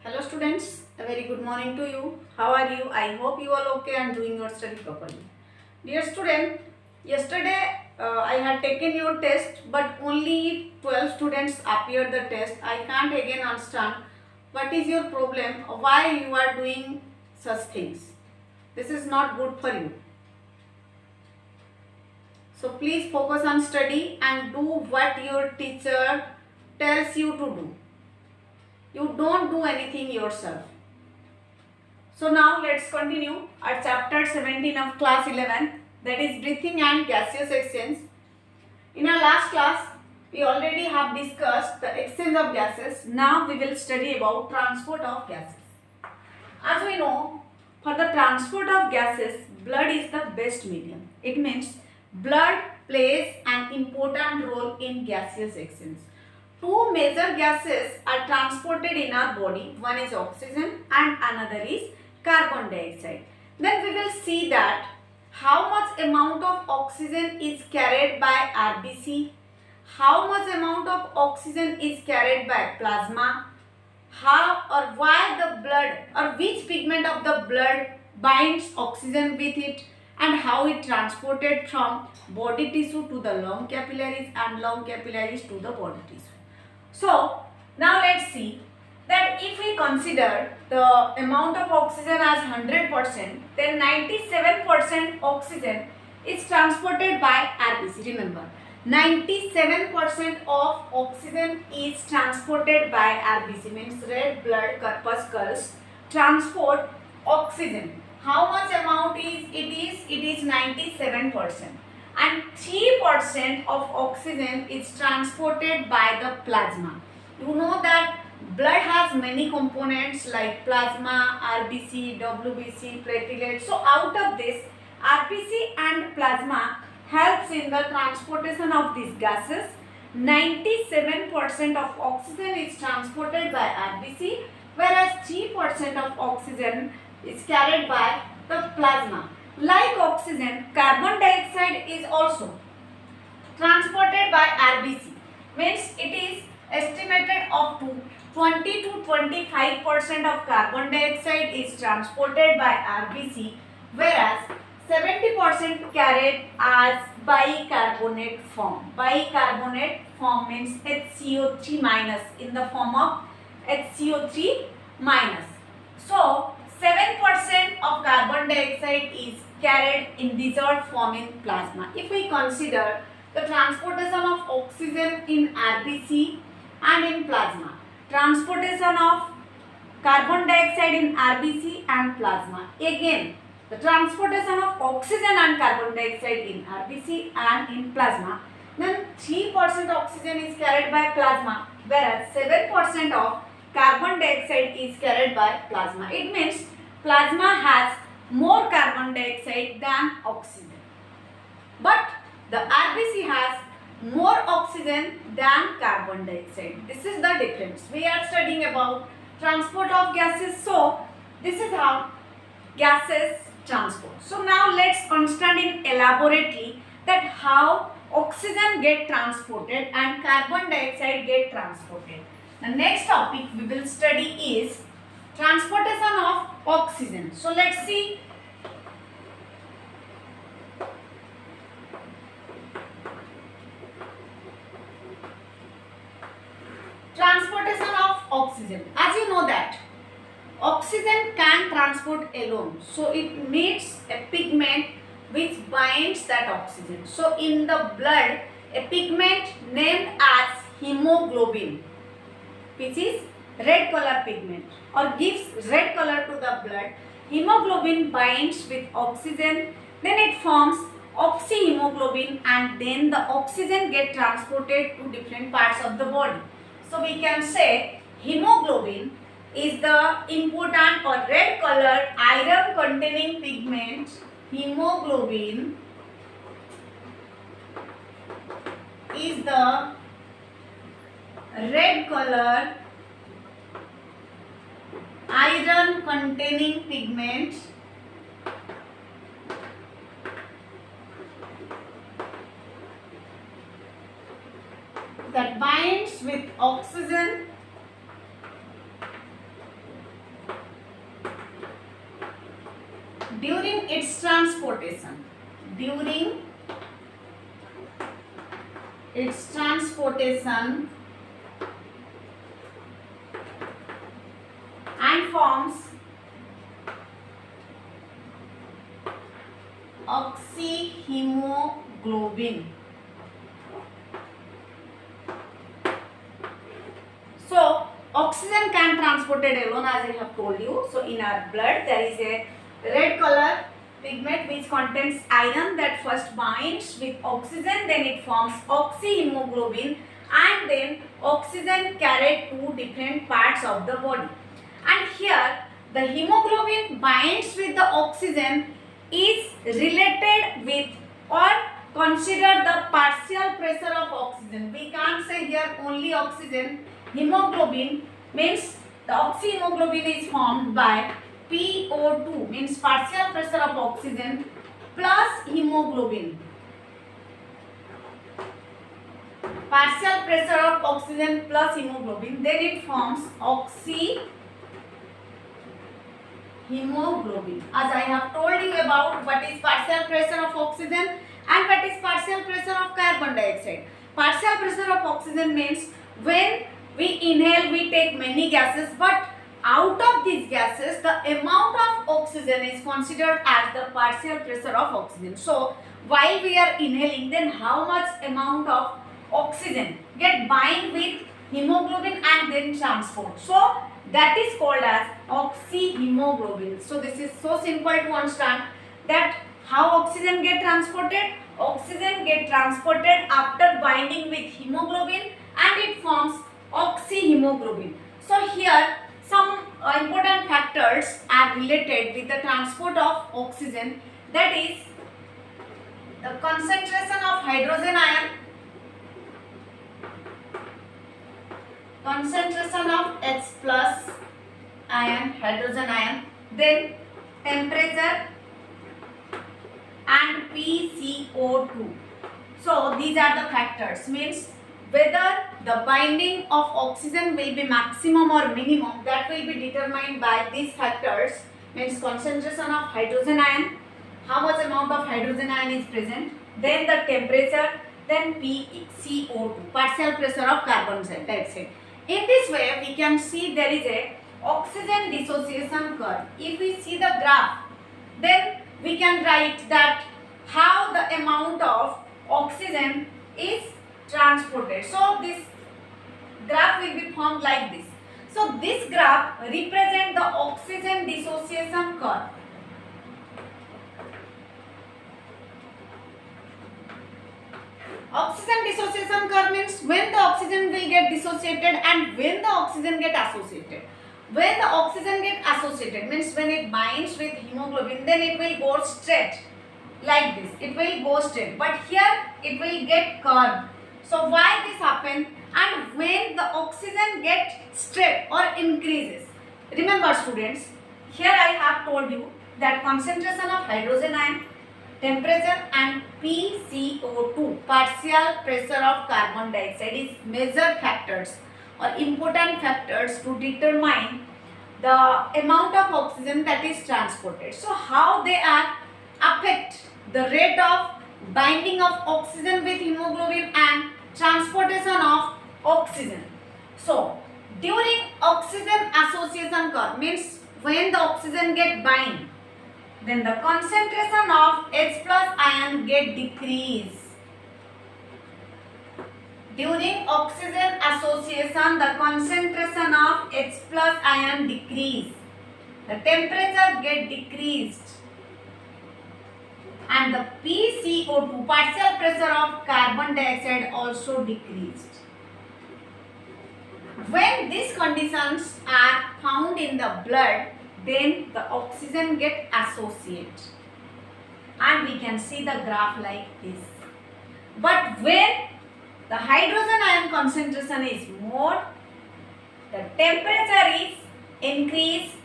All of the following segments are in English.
Hello students, a very good morning to you. How are you? I hope you all okay and doing your study properly. Dear student, yesterday I had taken your test but only 12 students appeared the test. I can't again understand what is your problem, why you are doing such things. This is not good for you. So please focus on study and do what your teacher tells you to do. You don't do anything yourself. So now let's continue at chapter 17 of class 11, that is breathing and gaseous exchange. In our last class, we already have discussed the exchange of gases. Now we will study about transport of gases. As we know, for the transport of gases, blood is the best medium. It means blood plays an important role in gaseous exchange. Two major gases are transported in our body. One is oxygen and another is carbon dioxide. Then we will see that how much amount of oxygen is carried by RBC, how much amount of oxygen is carried by plasma, how or why the blood or which pigment of the blood binds oxygen with it, and how it transported from body tissue to the lung capillaries and lung capillaries to the body tissue. So now let's see that if we consider the amount of oxygen as 100%, then 97% oxygen is transported by RBC. Remember, 97% of oxygen is transported by RBC, means red blood corpuscles transport oxygen. How much amount is it? It is 97%. And 3% of oxygen is transported by the plasma. You know that blood has many components like plasma, RBC, WBC, platelets. So out of this, RBC and plasma helps in the transportation of these gases. 97% of oxygen is transported by RBC, whereas 3% of oxygen is carried by the plasma. Like oxygen, carbon dioxide is also transported by RBC. Means it is estimated up to 20 to 25% of carbon dioxide is transported by RBC, whereas 70% carried as bicarbonate form. Bicarbonate form means HCO3 minus, in the form of HCO3 minus. So 7% of carbon dioxide is carried in dissolved form in plasma. If we consider the transportation of oxygen in RBC and in plasma, transportation of carbon dioxide in RBC and plasma, again the transportation of oxygen and carbon dioxide in RBC and in plasma, then 3% oxygen is carried by plasma, whereas 7% of carbon dioxide is carried by plasma. It means plasma has more carbon dioxide than oxygen. But the RBC has more oxygen than carbon dioxide. This is the difference. We are studying about transport of gases. So this is how gases transport. So now let's understand in elaborately that how oxygen get transported and carbon dioxide get transported. The next topic we will study is transportation of oxygen. So let's see. Transportation of oxygen. As you know that oxygen can transport alone. So it needs a pigment which binds that oxygen. So in the blood, a pigment named as hemoglobin, which is red color pigment or gives red color to the blood. Hemoglobin binds with oxygen, then it forms oxyhemoglobin, and then the oxygen get transported to different parts of the body. So we can say hemoglobin is the important or red colored iron containing pigment. Hemoglobin is the red color iron containing pigment that binds with oxygen during its transportation, during its transportation and forms oxyhemoglobin. So oxygen can transported alone, as I have told you. So in our blood there is a red color pigment which contains iron that first binds with oxygen, then it forms oxyhemoglobin, and then oxygen carried to different parts of the body. And here the hemoglobin binds with the oxygen is related with or consider the partial pressure of oxygen. We can't say here only oxygen. Hemoglobin means the oxyhemoglobin is formed by PO2, means partial pressure of oxygen plus hemoglobin. Partial pressure of oxygen plus hemoglobin, then it forms oxyhemoglobin. As I have told you about what is partial pressure of oxygen and what is partial pressure of carbon dioxide. Partial pressure of oxygen means when we inhale, we take many gases, but out of these gases, the amount of oxygen is considered as the partial pressure of oxygen. So, while we are inhaling, then how much amount of oxygen get bind with hemoglobin and then transport. So, that is called as oxyhemoglobin. So, this is so simple to understand that how oxygen get transported. Oxygen get transported after binding with hemoglobin and it forms oxyhemoglobin. So here some important factors are related with the transport of oxygen, that is the concentration of hydrogen ion, concentration of H plus ion, hydrogen ion, then temperature and PCO2. So these are the factors, means whether the binding of oxygen will be maximum or minimum, that will be determined by these factors, means concentration of hydrogen ion, how much amount of hydrogen ion is present, then the temperature, then PCO2, partial pressure of carbon dioxide. In this way we can see there is a oxygen dissociation curve. If we see the graph, then we can write that how the amount of oxygen is transported. So this graph will be formed like this. So this graph represents the oxygen dissociation curve. Oxygen dissociation curve means when the oxygen will get dissociated and when the oxygen get associated. When the oxygen get associated means when it binds with hemoglobin, then it will go straight like this. It will go straight, but here it will get curved. So why this happen? And when the oxygen get straight or increases, remember students, here I have told you that concentration of hydrogen ion, temperature and PCO2, partial pressure of carbon dioxide, is major factors or important factors to determine the amount of oxygen that is transported. So how they are affect the rate of binding of oxygen with hemoglobin and transportation of oxygen. So during oxygen association curve means when the oxygen get bind, then the concentration of H plus ion get decrease. During oxygen association, the concentration of H plus ion decrease. The temperature get decreased. And the PCO2, partial pressure of carbon dioxide, also decreased. When these conditions are found in the blood, then the oxygen get associated. And we can see the graph like this. But when the hydrogen ion concentration is more, the temperature is increased,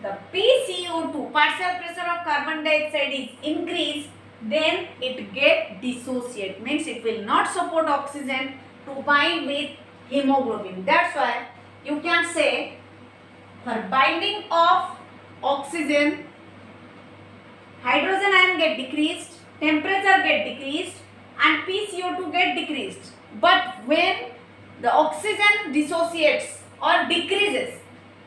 the PCO2, partial pressure of carbon dioxide, is increased, then it get dissociate, means it will not support oxygen to bind with hemoglobin. That's why you can say for binding of oxygen hydrogen ion get decreased, temperature get decreased, and PCO2 get decreased. But when the oxygen dissociates or decreases,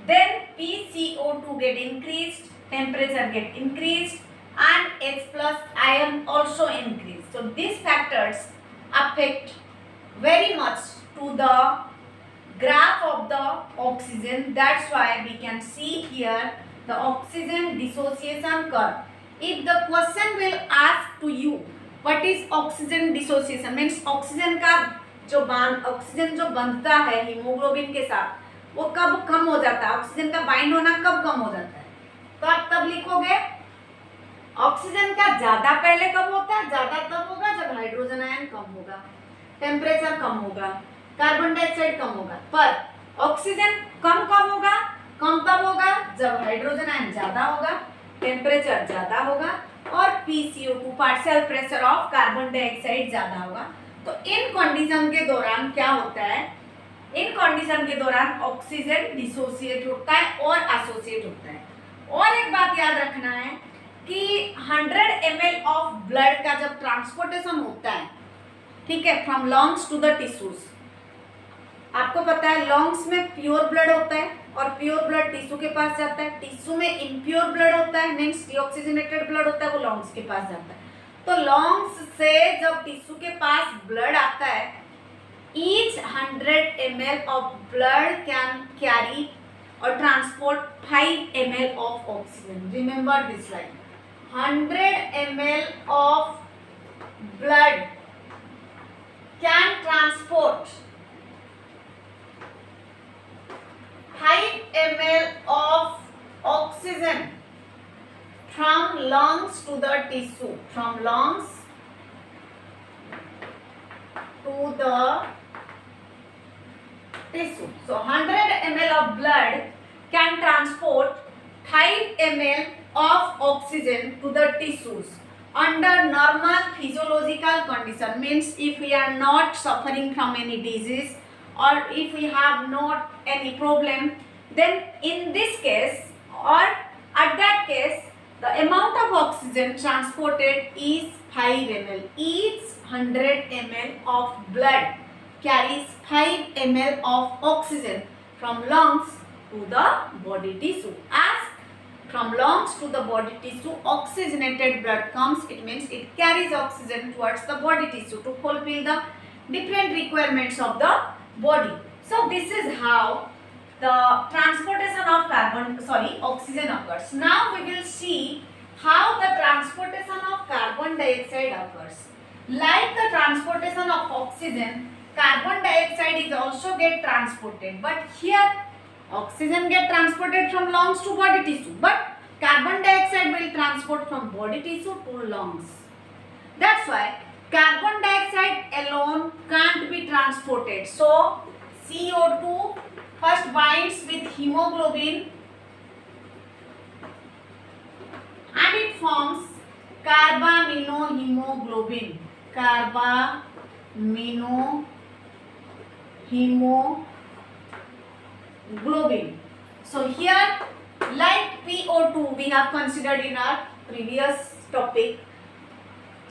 then PCO2 get increased, temperature get increased, and H plus ion also increase. So these factors affect very much to the graph of the oxygen. That's why we can see here the oxygen dissociation curve. If the question will ask to you what is oxygen dissociation, means oxygen का जो oxygen जो बंधता है haemoglobin के साथ वो कब कम हो जाता है, ऑक्सीजन का बाइंड होना कब कम हो जाता है, तो आप तब लिखोगे ऑक्सीजन का ज्यादा पहले कब होता है, ज्यादा तब होगा जब हाइड्रोजन आयन कम होगा, टेम्परेचर कम होगा, कार्बन डाइऑक्साइड कम होगा। पर ऑक्सीजन कम कब होगा, कम तब होगा जब हाइड्रोजन आयन ज्यादा होगा, टेम्परेचर ज्यादा होगा और PCO2 partial pressure of carbon dioxide ज्यादा होगा। तो इन कंडीशन के दौरान क्या होता है, इन कंडीशन के दौरान ऑक्सीजन डिसोसिएट होता है और एसोसिएट होता है। और एक बात याद रखना है कि 100 ml ऑफ ब्लड का जब ट्रांसपोर्टेशन होता है, ठीक है, from lungs to the tissues, आपको पता है लंग्स में प्योर ब्लड होता है और प्योर ब्लड टिश्यू के पास जाता है, टिश्यू में इम्प्योर ब्लड होता है मीन्स डीऑक्सीजनेटेड ब्लड होता है, वो लंग्स के पास जाता है। तो लंग्स से जब टिश्यू के पास ब्लड आता है, each 100 ml of blood can carry or transport 5 ml of oxygen. Remember this line. 100 ml of blood can transport 5 ml of oxygen from lungs to the tissue. From lungs to the tissue. So 100 ml of blood can transport 5 ml of oxygen to the tissues under normal physiological condition. Means if we are not suffering from any disease or if we have not any problem, then in this case or at that case the amount of oxygen transported is 5 ml. Each 100 ml of blood carries 5 ml of oxygen from lungs to the body tissue. As from lungs to the body tissue oxygenated blood comes, it means it carries oxygen towards the body tissue to fulfill the different requirements of the body. So this is how the transportation of oxygen occurs. Now we will see how the transportation of carbon dioxide occurs. Like the transportation of oxygen, carbon dioxide is also get transported, but here oxygen get transported from lungs to body tissue, but carbon dioxide will transport from body tissue to lungs. That's why carbon dioxide alone can't be transported. So CO2 first binds with hemoglobin and it forms carbaminohemoglobin. Carbaminohemoglobin. So here, like PO2 we have considered in our previous topic.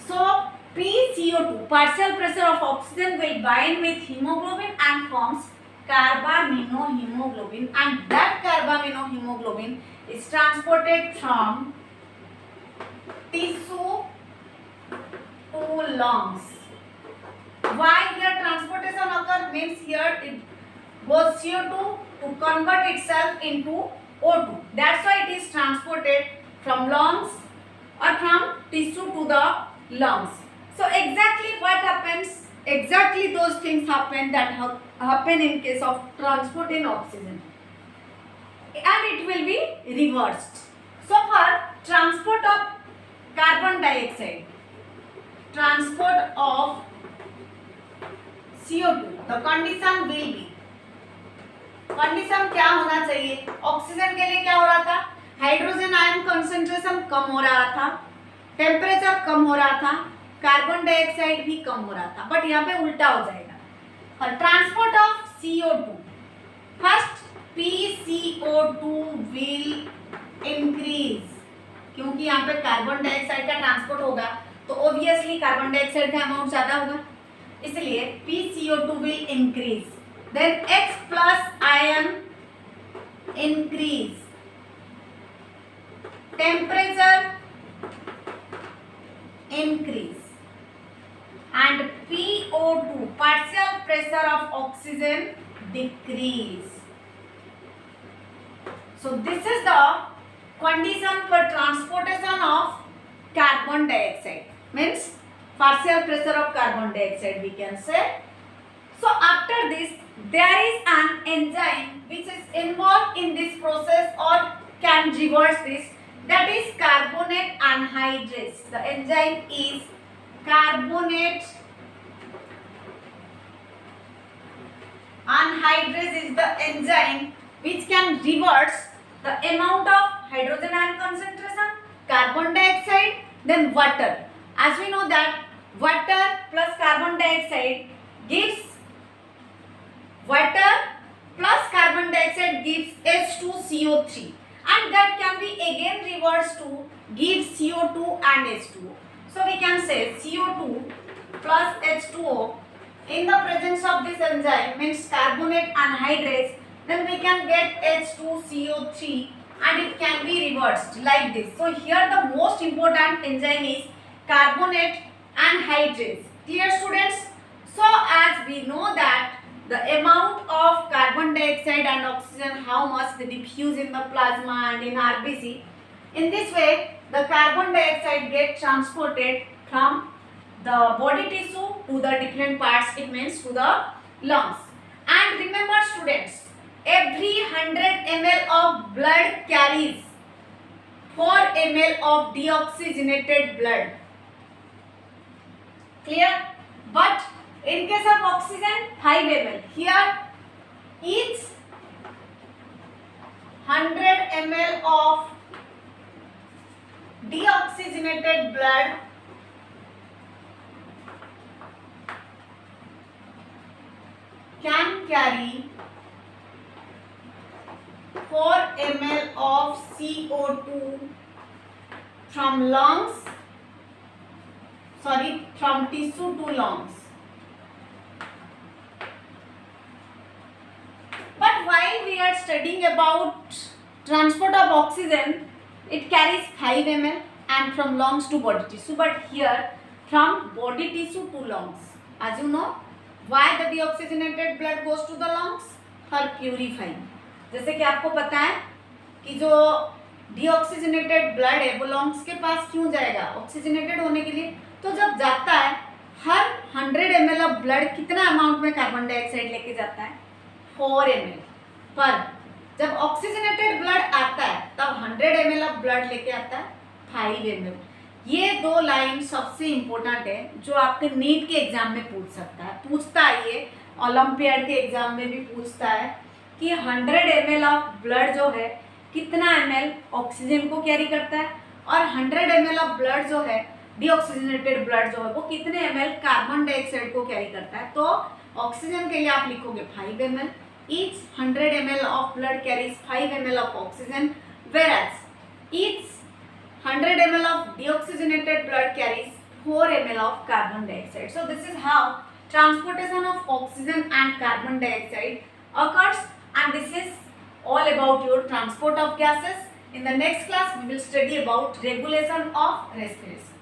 So PCO2, partial pressure of oxygen, will bind with hemoglobin and forms carbaminohemoglobin, and that carbaminohemoglobin is transported from tissue to lungs. Why here transportation occurs? Means here it goes CO2 to convert itself into O2. That's why it is transported from lungs or from tissue to the lungs. So exactly what happens? Exactly those things happen that happen in case of transport in oxygen, and it will be reversed. So for transport of carbon dioxide, transport of CO2, the condition will be, condition क्या होना चाहिए? Oxygen के लिए क्या हो रहा था? Hydrogen ion concentration कम हो रहा था, टेम्परेचर कम हो रहा था, कार्बन डाइऑक्साइड भी कम हो रहा था, बट यहाँ पे उल्टा हो जाएगा. For transport of CO2, first PCO2 will increase. क्योंकि यहाँ पे कार्बन डाइऑक्साइड का ट्रांसपोर्ट होगा तो ऑब्वियसली कार्बन डाइऑक्साइड का अमाउंट ज्यादा होगा, इसलिए PCO2 will increase, then X plus ion increase, temperature increase, and PO2 partial pressure of oxygen decrease. So this is the condition for transportation of carbon dioxide, means partial pressure of carbon dioxide we can say. So after this there is an enzyme which is involved in this process or can reverse this, that is carbonate anhydrase. The enzyme is carbonate anhydrase is the enzyme which can reverse the amount of hydrogen ion concentration, carbon dioxide, then water. As we know that water plus carbon dioxide gives water plus carbon dioxide gives H2CO3, and that can be again reversed to give CO2 and H2O. So we can say CO2 plus H2O in the presence of this enzyme means carbonate anhydrase, then we can get H2CO3 and it can be reversed like this. So here the most important enzyme is carbonate anhydrase. Clear students? So as we know that the amount of carbon dioxide and oxygen, how much they diffuse in the plasma and in RBC. In this way, the carbon dioxide gets transported from the body tissue to the different parts, it means to the lungs. And remember students, every 100 ml of blood carries 4 ml of deoxygenated blood. Clear? But in case of oxygen, 5 ml. Here, each 100 ml of deoxygenated blood can carry 4 ml of CO2 from from tissue to lungs. But while we are studying about transport of oxygen, it carries 5 ml and from lungs to body tissue. But here from body tissue to lungs. As you know, why the deoxygenated blood goes to the lungs? For purifying. जैसे कि आपको पता है कि जो deoxygenated blood है वो lungs के पास क्यों जाएगा? ऑक्सीजनेटेड होने के लिए. तो जब जाता है हर 100 ml ऑफ ब्लड कितना अमाउंट में कार्बन डाइऑक्साइड लेके जाता है? 4 ml. पर जब ऑक्सीजनेटेड ब्लड आता है तब 100 ml ऑफ ब्लड लेके आता है 5 ml. ये दो लाइन सबसे इम्पोर्टेंट है जो आपके नीट के एग्जाम में पूछता है ये ओलंपियाड के एग्जाम में भी पूछता है कि 100 ml ऑफ ब्लड जो है कितना ml ऑक्सीजन को कैरी करता है और 100 ml ऑफ ब्लड जो है डीऑक्सीजनेटेड ब्लड जो है वो कितने ml कार्बन डाइऑक्साइड को कैरी करता है. तो ऑक्सीजन के लिए आप लिखोगे 5 ml. Each 100 ml of blood carries 5 ml of oxygen, whereas each 100 ml of deoxygenated blood carries 4 ml of carbon dioxide. So this is how transportation of oxygen and carbon dioxide occurs, and this is all about your transport of gases. In the next class we will study about regulation of respiration.